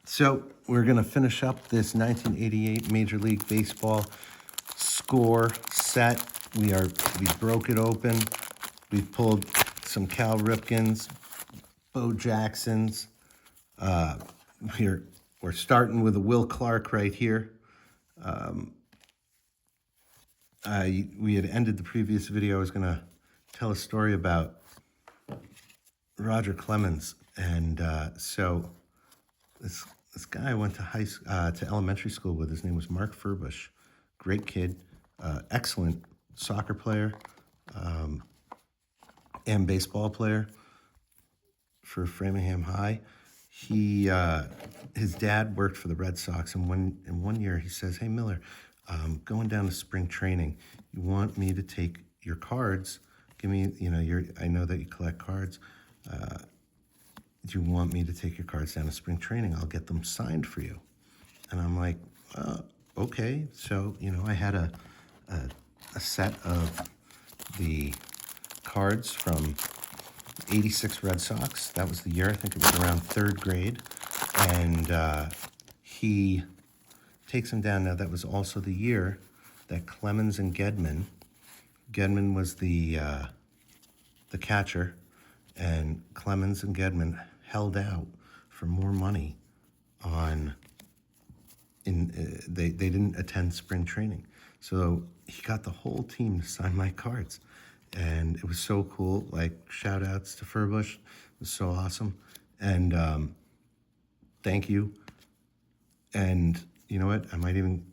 So we're going to finish up this 1988 Major League Baseball score set. We broke it open. We pulled some Cal Ripkens, Bo Jacksons. We're starting with a Will Clark right here. We had ended the previous video. I was going to tell a story about Roger Clemens, and so this guy I went to elementary school with. His name was Mark Furbush. Great kid, excellent soccer player, and baseball player for Framingham High. His dad worked for the Redsox, and one year he says, "Hey Miller, going down to spring training. You want me to take your cards? Give me, I know that you collect cards. Do you want me to take your cards down to spring training? I'll get them signed for you." And I'm like, okay. So, I had a set of the cards from 86 Red Sox. That was the year, I think it was around third grade. And he takes them down. Now, that was also the year that Clemens and Gedman was the catcher, and Clemens and Gedman held out for more money they didn't attend spring training. So he got the whole team to sign my cards. And it was so cool. Like, shout outs to Furbush. It was so awesome. And thank you. And you know what? I might even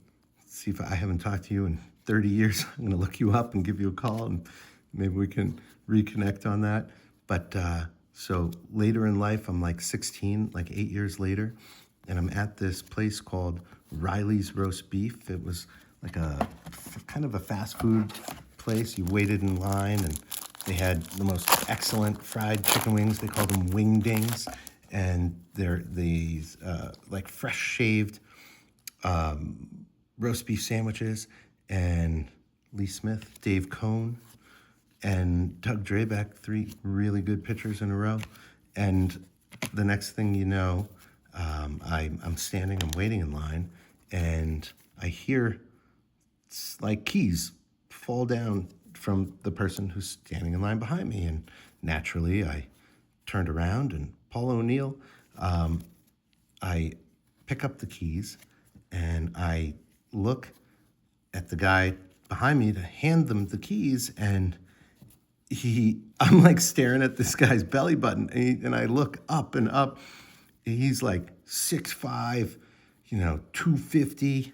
see if I haven't talked to you in 30 years. I'm going to look you up and give you a call, and maybe we can reconnect on that. But so later in life, I'm like 16, like 8 years later, and I'm at this place called Riley's Roast Beef. It was like a kind of a fast food place. You waited in line, and they had the most excellent fried chicken wings. They called them wingdings, and they're these like fresh shaved roast beef sandwiches. And Lee Smith, Dave Cohn, and Doug Drabeck, 3 really good pitchers in a row. And the next thing you know, I'm standing, I'm waiting in line, and I hear like keys fall down from the person who's standing in line behind me. And naturally, I turned around, and Paul O'Neill, I pick up the keys, and I look at the guy behind me to hand them the keys, and I'm like staring at this guy's belly button, and I look up and up. He's like 6'5", 250,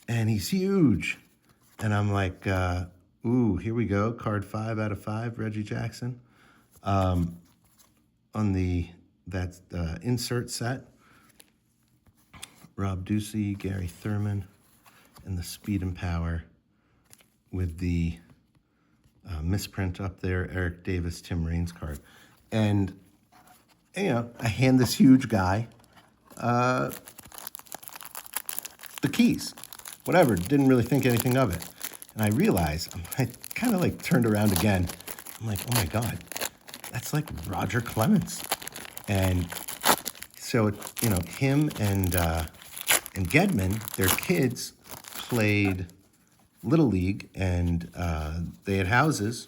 and he's huge. And I'm like, ooh, here we go. Card 5 out of 5, Reggie Jackson. On that insert set, Rob Ducey, Gary Thurman, and the Speed and Power with the misprint up there, Eric Davis, Tim Raines card. And, I hand this huge guy the keys. Whatever, didn't really think anything of it. And I realized, I kind of like turned around again. I'm like, oh my God, that's like Roger Clemens. And so, him and Gedman, their kids played Little League, and they had houses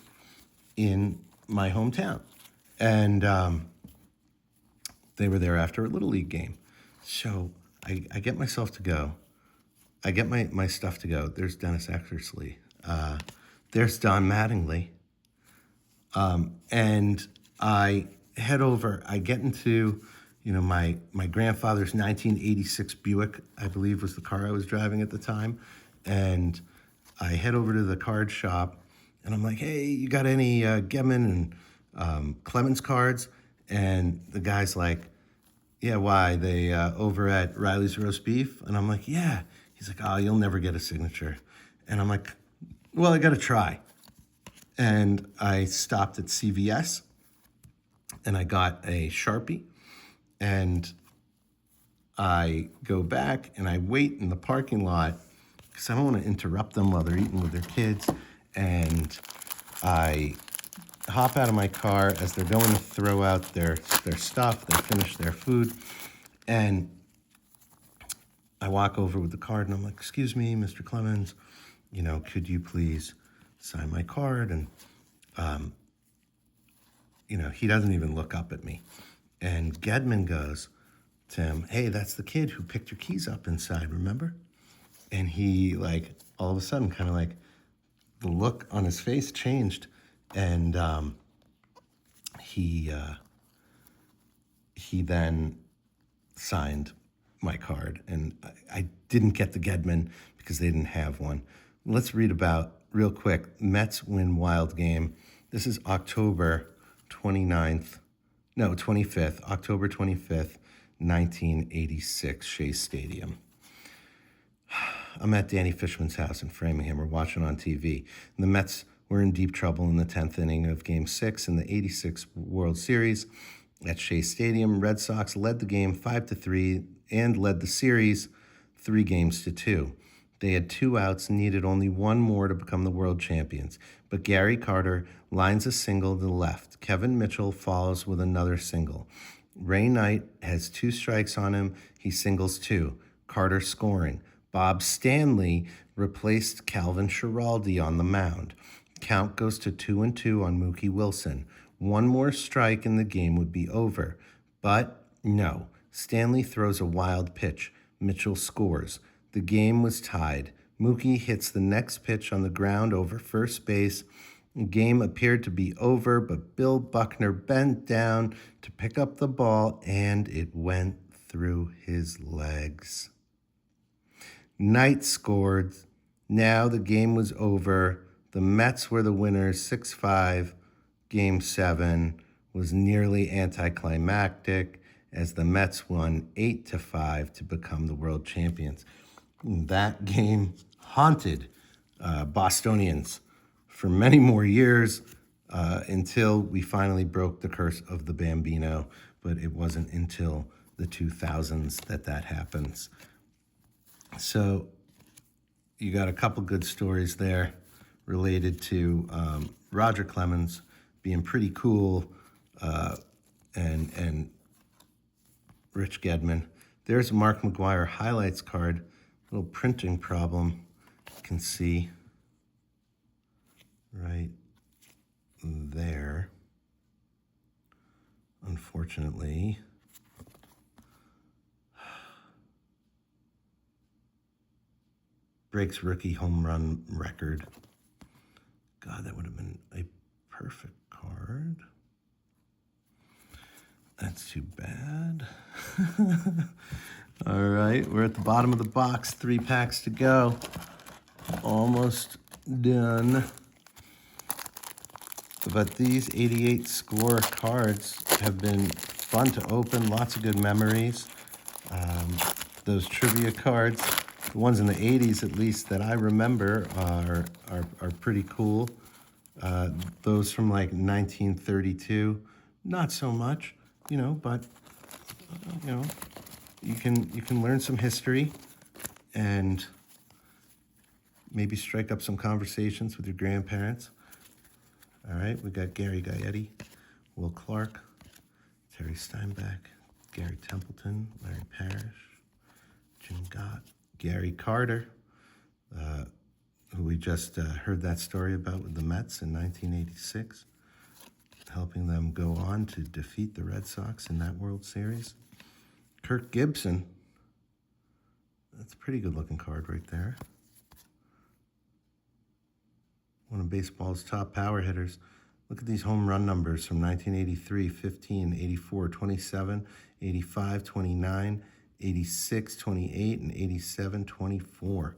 in my hometown. And they were there after a Little League game. So I get myself to go. I get my stuff to go. There's Dennis Eckersley. There's Don Mattingly. And I head over. I get into, my grandfather's 1986 Buick, I believe was the car I was driving at the time. And I head over to the card shop, and I'm like, hey, you got any Gedman and Clemens cards? And the guy's like, yeah, why? They over at Riley's Roast Beef? And I'm like, yeah. He's like, oh, you'll never get a signature. And I'm like, well, I got to try. And I stopped at CVS, and I got a Sharpie, and I go back, and I wait in the parking lot because I don't want to interrupt them while they're eating with their kids. And I hop out of my car as they're going to throw out their stuff. They finish their food. And I walk over with the card and I'm like, excuse me, Mr. Clemens, could you please sign my card? And, he doesn't even look up at me. And Gedman goes to him, hey, that's the kid who picked your keys up inside, remember? And he, all of a sudden, kind of the look on his face changed. And he then signed my card. And I didn't get the Gedman because they didn't have one. Let's read about, real quick, Mets win wild game. This is October 25th, October 25th, 1986, Shea Stadium. I'm at Danny Fishman's house in Framingham. We're watching on TV. And the Mets were in deep trouble in the 10th inning of Game 6 in the 86 World Series at Shea Stadium. Red Sox led the game 5-3 and led the series 3-2. They had 2 outs, needed only 1 more to become the world champions. But Gary Carter lines a single to the left. Kevin Mitchell follows with another single. Ray Knight has 2 strikes on him. He singles 2. Carter scoring. Bob Stanley replaced Calvin Schiraldi on the mound. Count goes to 2-2 on Mookie Wilson. 1 more strike and the game would be over. But no, Stanley throws a wild pitch. Mitchell scores. The game was tied. Mookie hits the next pitch on the ground over first base. The game appeared to be over, but Bill Buckner bent down to pick up the ball, and it went through his legs. Knight scored. Now the game was over. The Mets were the winners, 6-5. Game 7 was nearly anticlimactic as the Mets won 8-5 to become the world champions. That game haunted Bostonians for many more years until we finally broke the curse of the Bambino, but it wasn't until the 2000s that happens. So you got a couple good stories there related to Roger Clemens being pretty cool and Rich Gedman. There's a Mark McGwire highlights card, little printing problem you can see right there. Unfortunately, breaks rookie home run record. God, that would have been a perfect card. That's too bad. All right, we're at the bottom of the box. 3 packs to go. Almost done. But these 88 score cards have been fun to open. Lots of good memories. Those trivia cards, the ones in the 80s at least that I remember, are pretty cool. Those from like 1932, not so much, but you can learn some history and maybe strike up some conversations with your grandparents. All right, we got Gary Gaetti, Will Clark, Terry Steinbeck, Gary Templeton, Larry Parrish, Jim Gott, Gary Carter, who we just heard that story about with the Mets in 1986, helping them go on to defeat the Red Sox in that World Series. Kirk Gibson, that's a pretty good looking card right there. One of baseball's top power hitters. Look at these home run numbers from 1983, 15, 84, 27, 85, 29, 86, 28, and 87, 24.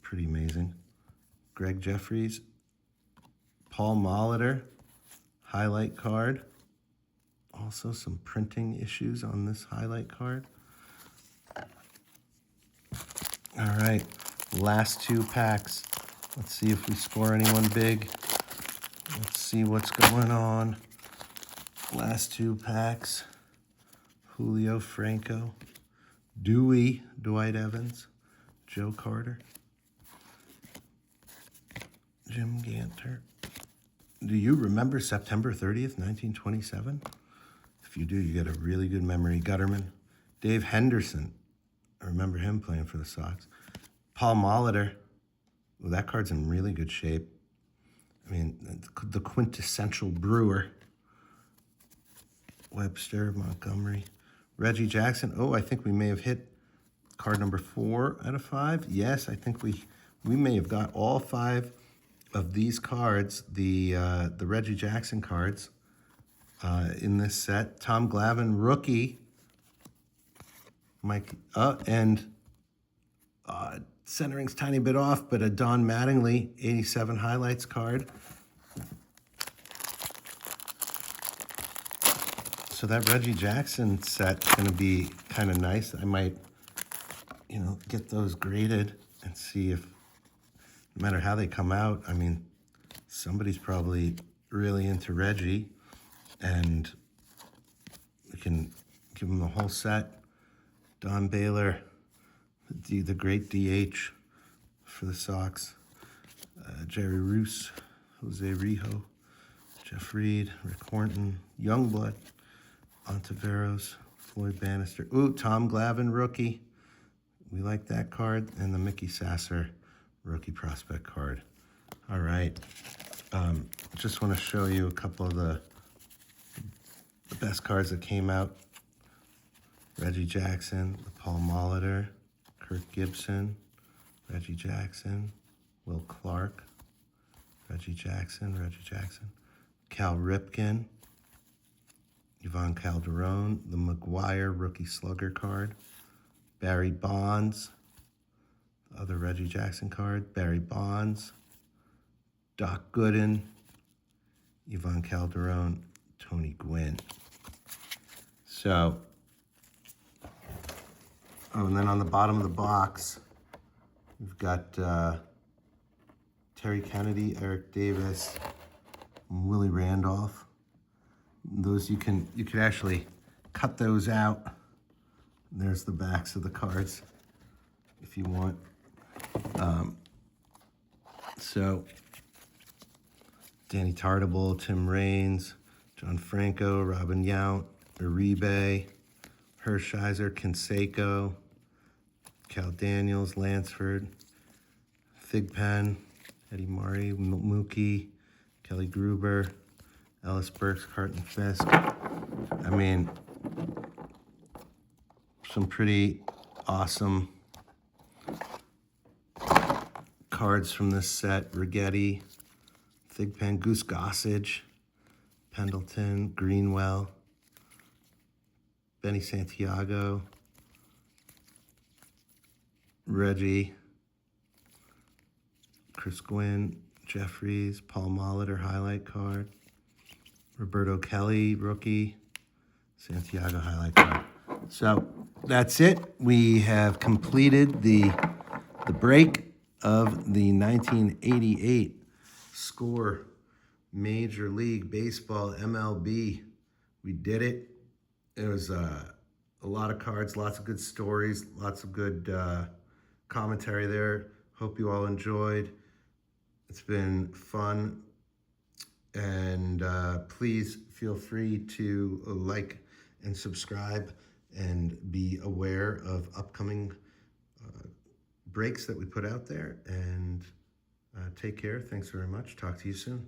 Pretty amazing. Greg Jeffries, Paul Molitor, highlight card. Also some printing issues on this highlight card. All right, last 2 packs. Let's see if we score anyone big. Let's see what's going on. Last 2 packs. Julio Franco, Dewey, Dwight Evans, Joe Carter, Jim Ganter. Do you remember September 30th, 1927? If you do, you got a really good memory. Gutterman, Dave Henderson, I remember him playing for the Sox. Paul Molitor. Well, that card's in really good shape. I mean, the quintessential Brewer. Webster, Montgomery, Reggie Jackson. Oh, I think we may have hit card number 4 out of 5. Yes, I think we may have got all 5 of these cards, the Reggie Jackson cards in this set. Tom Glavine, rookie. Mike, and centering's tiny bit off, but a Don Mattingly 87 highlights card. So that Reggie Jackson set's going to be kind of nice. I might, get those graded and see if, no matter how they come out, I mean, somebody's probably really into Reggie, and we can give them the whole set. Don Baylor, the great DH for the Sox. Jerry Roos, Jose Rijo, Jeff Reed, Rick Horton, Youngblood, Ontiveros, Floyd Bannister. Ooh, Tom Glavine, rookie. We like that card. And the Mickey Sasser rookie prospect card. All right. Just want to show you a couple of the best cards that came out. Reggie Jackson, Paul Molitor, Kirk Gibson, Reggie Jackson, Will Clark, Reggie Jackson, Cal Ripken, Yvonne Calderon, the McGuire rookie slugger card, Barry Bonds, the other Reggie Jackson card, Barry Bonds, Doc Gooden, Yvonne Calderon, Tony Gwynn. So, and then on the bottom of the box, we've got Terry Kennedy, Eric Davis, Willie Randolph. Those you could actually cut those out. There's the backs of the cards if you want. So Danny Tartable, Tim Raines, John Franco, Robin Yount, Uribe, Hershiser, Canseco, Cal Daniels, Lansford, Thigpen, Eddie Murray, Mookie, Kelly Gruber, Ellis Burks, Carton Fisk. I mean, some pretty awesome cards from this set. Righetti, Thigpen, Goose Gossage, Pendleton, Greenwell, Benny Santiago, Reggie, Chris Gwynn, Jeffries, Paul Molitor highlight card, Roberto Kelly, rookie, Santiago highlight card. So that's it. We have completed the break of the 1988 Score Major League Baseball MLB. We did it. It was a lot of cards, lots of good stories, lots of good commentary there. Hope you all enjoyed. It's been fun. And please feel free to like and subscribe and be aware of upcoming breaks that we put out there. And take care. Thanks very much. Talk to you soon.